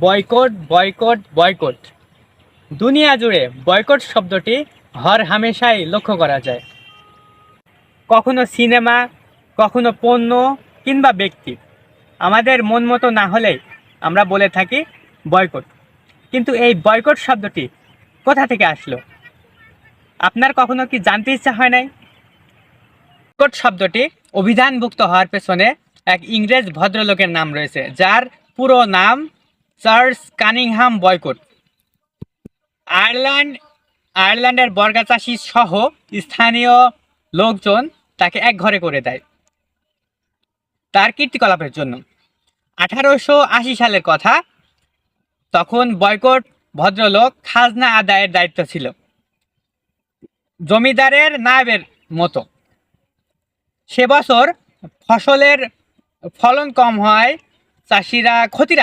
Boycott boycott boycott. দুনিয়া জুড়ে boycott শব্দটি হর হামেশাই লক্ষ্য করা যায়। কখনো সিনেমা, কখনো পণ্য কিংবা ব্যক্তি আমাদের মন মতো না হলে আমরা বলে থাকি বয়কট। কিন্তু এই বয়কট শব্দটি কোথা থেকে আসলো? আপনার কখনো কি জানতে ইচ্ছা হয় নাই? বয়কট শব্দটি অভিধানভুক্ত হওয়ার পেছনে এক ইংরেজ ভদ্রলোকের নাম রয়েছে, যার পুরো নাম চার্লস কানিংহাম বয়কট। আয়ারল্যান্ডের বর্গা চাষি সহ স্থানীয় লোকজন তাকে এক ঘরে করে দেয় তার কীর্তিকলাপের জন্য। 1880 সালের কথা। তখন বয়কট ভদ্রলোক খাজনা আদায়ের দায়িত্ব ছিল, জমিদারের নায়েবের মতো। সে বছর ফসলের ফলন কম হয়, চাষিরা ক্ষতির